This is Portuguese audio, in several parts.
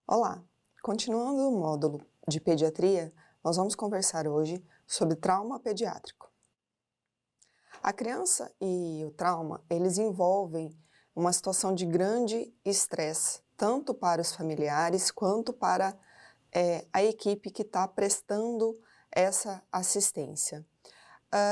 Olá! Continuando o módulo de pediatria, nós vamos conversar hoje sobre trauma pediátrico. A criança e o trauma, eles envolvem uma situação de grande estresse, tanto para os familiares quanto para a equipe que está prestando essa assistência.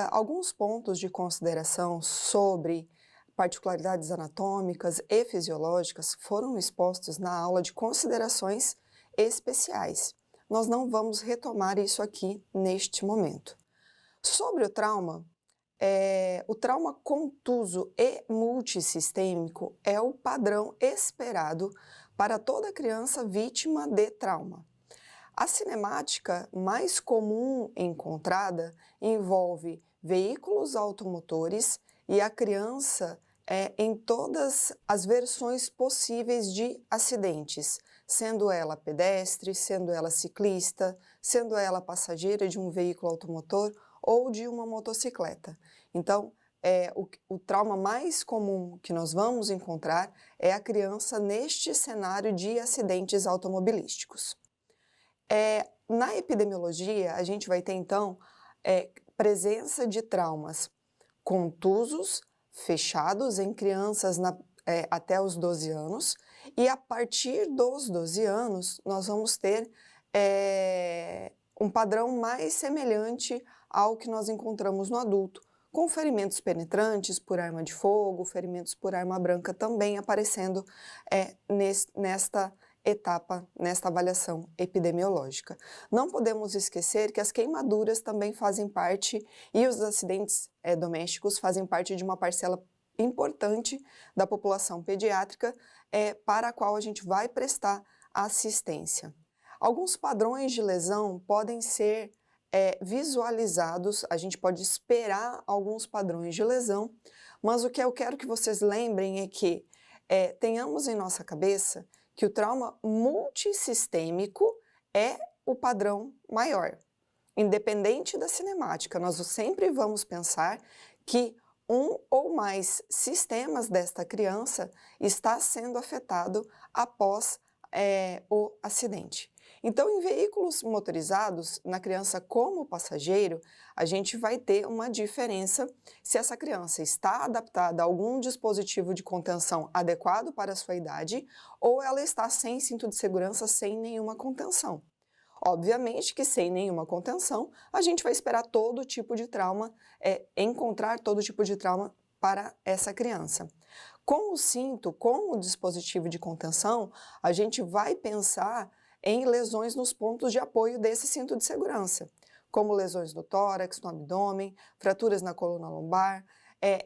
Alguns pontos de consideração sobre particularidades anatômicas e fisiológicas foram expostos na aula de considerações especiais. Nós não vamos retomar isso aqui neste momento. Sobre o trauma contuso e multissistêmico é o padrão esperado para toda criança vítima de trauma. A cinemática mais comum encontrada envolve veículos automotores e a criança em todas as versões possíveis de acidentes, sendo ela pedestre, sendo ela ciclista, sendo ela passageira de um veículo automotor ou de uma motocicleta. Então, o trauma mais comum que nós vamos encontrar é a criança neste cenário de acidentes automobilísticos. Na epidemiologia, a gente vai ter então presença de traumas contusos, fechados em crianças até os 12 anos, e a partir dos 12 anos nós vamos ter um padrão mais semelhante ao que nós encontramos no adulto, com ferimentos penetrantes por arma de fogo, ferimentos por arma branca também aparecendo nesta etapa, nesta avaliação epidemiológica. Não podemos esquecer que as queimaduras também fazem parte, e os acidentes domésticos fazem parte de uma parcela importante da população pediátrica para a qual a gente vai prestar assistência. Alguns padrões de lesão podem ser visualizados, a gente pode esperar alguns padrões de lesão, mas o que eu quero que vocês lembrem é que tenhamos em nossa cabeça que o trauma multissistêmico é o padrão maior. Independente da cinemática, nós sempre vamos pensar que um ou mais sistemas desta criança está sendo afetado após o acidente. Então, em veículos motorizados, na criança como passageiro, a gente vai ter uma diferença se essa criança está adaptada a algum dispositivo de contenção adequado para a sua idade ou ela está sem cinto de segurança, sem nenhuma contenção. Obviamente que sem nenhuma contenção, a gente vai esperar todo tipo de trauma, encontrar todo tipo de trauma para essa criança. Com o cinto, com o dispositivo de contenção, a gente vai pensar em lesões nos pontos de apoio desse cinto de segurança, como lesões no tórax, no abdômen, fraturas na coluna lombar,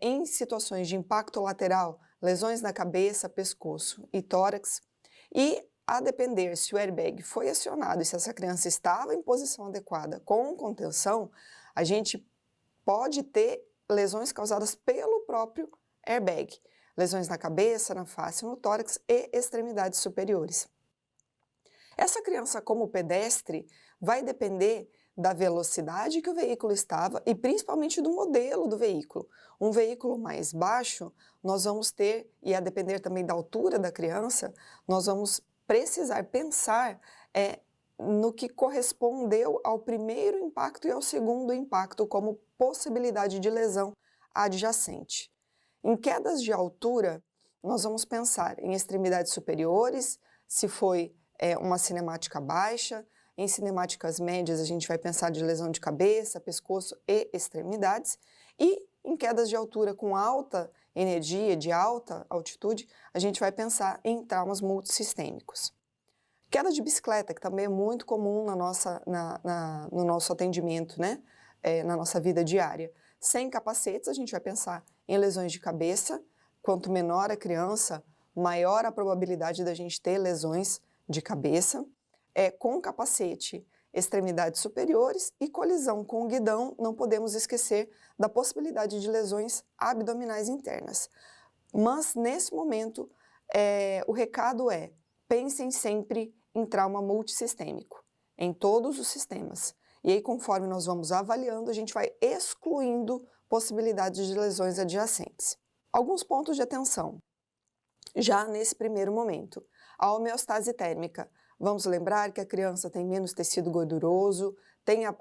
em situações de impacto lateral, lesões na cabeça, pescoço e tórax, e a depender se o airbag foi acionado e se essa criança estava em posição adequada com contenção, a gente pode ter lesões causadas pelo próprio airbag, lesões na cabeça, na face, no tórax e extremidades superiores. Essa criança como pedestre vai depender da velocidade que o veículo estava e principalmente do modelo do veículo. Um veículo mais baixo, nós vamos ter, e a depender também da altura da criança, nós vamos precisar pensar no que correspondeu ao primeiro impacto e ao segundo impacto como possibilidade de lesão adjacente. Em quedas de altura, nós vamos pensar em extremidades superiores, se foi uma cinemática baixa. Em cinemáticas médias, a gente vai pensar de lesão de cabeça, pescoço e extremidades. E em quedas de altura com alta energia, de alta altitude, a gente vai pensar em traumas multissistêmicos. Queda de bicicleta, que também é muito comum no nosso atendimento, né? Na nossa vida diária. Sem capacetes, a gente vai pensar em lesões de cabeça. Quanto menor a criança, maior a probabilidade da gente ter lesões de cabeça. Com capacete, extremidades superiores e colisão com o guidão, não podemos esquecer da possibilidade de lesões abdominais internas. Mas, nesse momento, o recado é: pensem sempre em trauma multissistêmico, em todos os sistemas. E aí, conforme nós vamos avaliando, a gente vai excluindo possibilidades de lesões adjacentes. Alguns pontos de atenção, já nesse primeiro momento. A homeostase térmica Vamos lembrar que a criança tem menos tecido gorduroso, tem a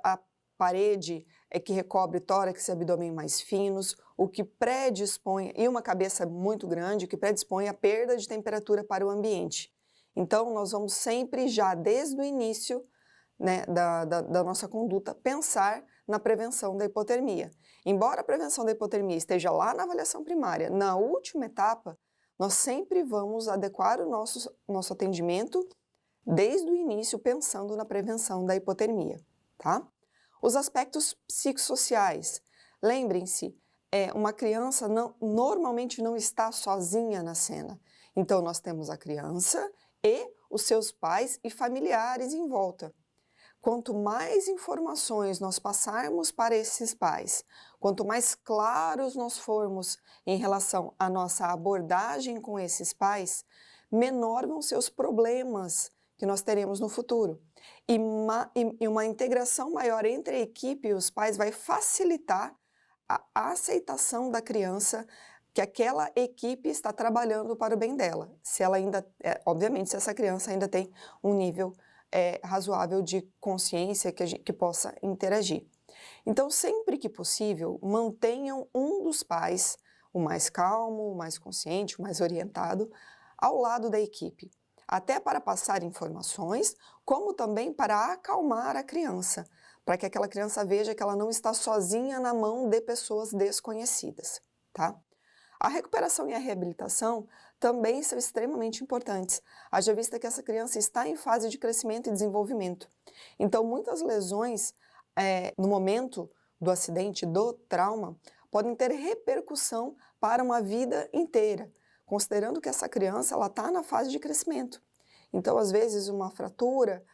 parede que recobre tórax e abdômen mais finos, o que predispõe, e uma cabeça muito grande, o que predispõe à perda de temperatura para o ambiente. Então, nós vamos sempre já, desde o início, né, da nossa conduta, pensar na prevenção da hipotermia. Embora a prevenção da hipotermia esteja lá na avaliação primária, na última etapa, nós sempre vamos adequar o nosso atendimento desde o início, pensando na prevenção da hipotermia, tá? Os aspectos psicossociais. Lembrem-se, uma criança normalmente não está sozinha na cena. Então, nós temos a criança e os seus pais e familiares em volta. Quanto mais informações nós passarmos para esses pais, quanto mais claros nós formos em relação à nossa abordagem com esses pais, menor vão ser os problemas que nós teremos no futuro. E uma integração maior entre a equipe e os pais vai facilitar a aceitação da criança que aquela equipe está trabalhando para o bem dela. Se ela ainda, obviamente, se essa criança ainda tem um nível razoável de consciência que possa interagir. Então, sempre que possível, mantenham um dos pais, o mais calmo, o mais consciente, o mais orientado, ao lado da equipe, até para passar informações, como também para acalmar a criança, para que aquela criança veja que ela não está sozinha na mão de pessoas desconhecidas, tá? A recuperação e a reabilitação também são extremamente importantes, haja vista que essa criança está em fase de crescimento e desenvolvimento. Então, muitas lesões, no momento do acidente, do trauma, podem ter repercussão para uma vida inteira, considerando que essa criança está na fase de crescimento. Então, às vezes, uma fratura,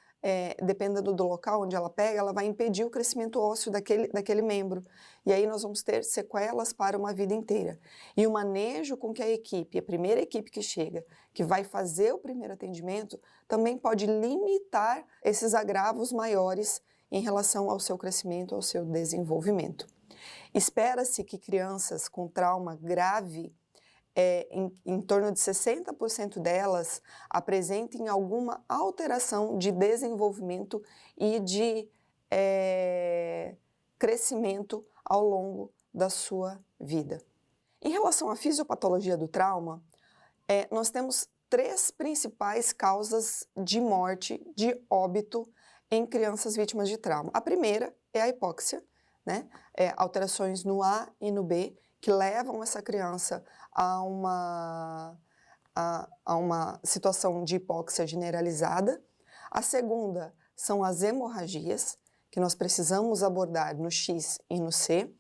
dependendo do local onde ela pega, ela vai impedir o crescimento ósseo daquele membro. E aí nós vamos ter sequelas para uma vida inteira. E o manejo com que a equipe, a primeira equipe que chega, que vai fazer o primeiro atendimento, também pode limitar esses agravos maiores em relação ao seu crescimento, ao seu desenvolvimento. Espera-se que crianças com trauma grave, em torno de 60% delas apresentem alguma alteração de desenvolvimento e de crescimento ao longo da sua vida. Em relação à fisiopatologia do trauma, nós temos 3 principais causas de morte, de óbito em crianças vítimas de trauma. A primeira é a hipóxia, né? Alterações no A e no B, que levam essa criança a uma situação de hipóxia generalizada. A segunda são as hemorragias, que nós precisamos abordar no X e no C.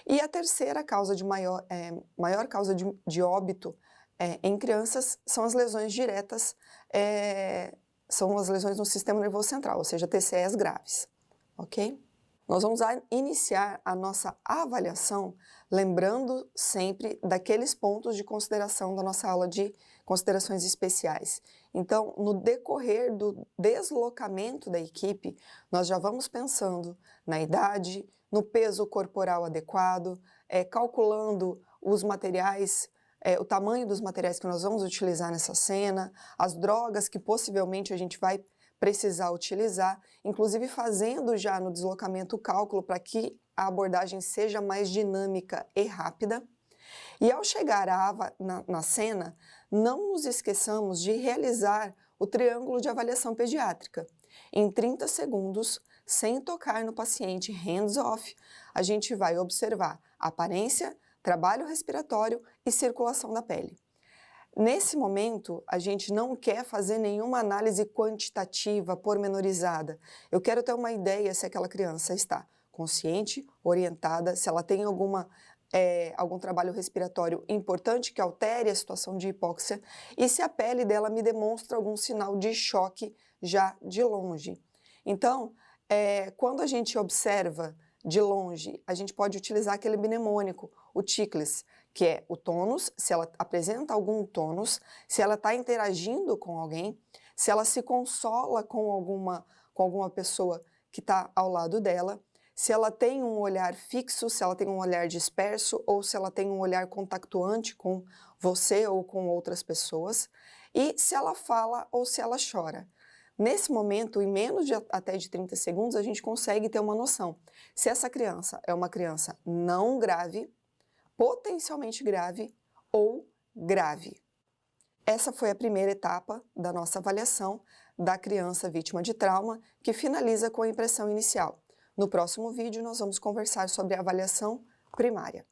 E a terceira causa de maior causa de óbito em crianças são as lesões diretas, são as lesões no sistema nervoso central, ou seja, TCEs graves, ok? Nós vamos iniciar a nossa avaliação lembrando sempre daqueles pontos de consideração da nossa aula de considerações especiais. Então, no decorrer do deslocamento da equipe, nós já vamos pensando na idade, no peso corporal adequado, calculando os materiais, o tamanho dos materiais que nós vamos utilizar nessa cena, as drogas que possivelmente a gente vai precisar utilizar, inclusive fazendo já no deslocamento o cálculo para que a abordagem seja mais dinâmica e rápida. E ao chegar na cena, não nos esqueçamos de realizar o triângulo de avaliação pediátrica. Em 30 segundos, sem tocar no paciente, hands-off, a gente vai observar aparência, trabalho respiratório e circulação da pele. Nesse momento, a gente não quer fazer nenhuma análise quantitativa, pormenorizada. Eu quero ter uma ideia se aquela criança está consciente, orientada, se ela tem algum trabalho respiratório importante que altere a situação de hipóxia e se a pele dela me demonstra algum sinal de choque já de longe. Então, quando a gente observa de longe, a gente pode utilizar aquele mnemônico, o TICLES, que é o tônus, se ela apresenta algum tônus, se ela está interagindo com alguém, se ela se consola com alguma pessoa que está ao lado dela, se ela tem um olhar fixo, se ela tem um olhar disperso ou se ela tem um olhar contactuante com você ou com outras pessoas, e se ela fala ou se ela chora. Nesse momento, em menos de até de 30 segundos, a gente consegue ter uma noção se essa criança é uma criança não grave, potencialmente grave ou grave. Essa foi a primeira etapa da nossa avaliação da criança vítima de trauma, que finaliza com a impressão inicial. No próximo vídeo, nós vamos conversar sobre a avaliação primária.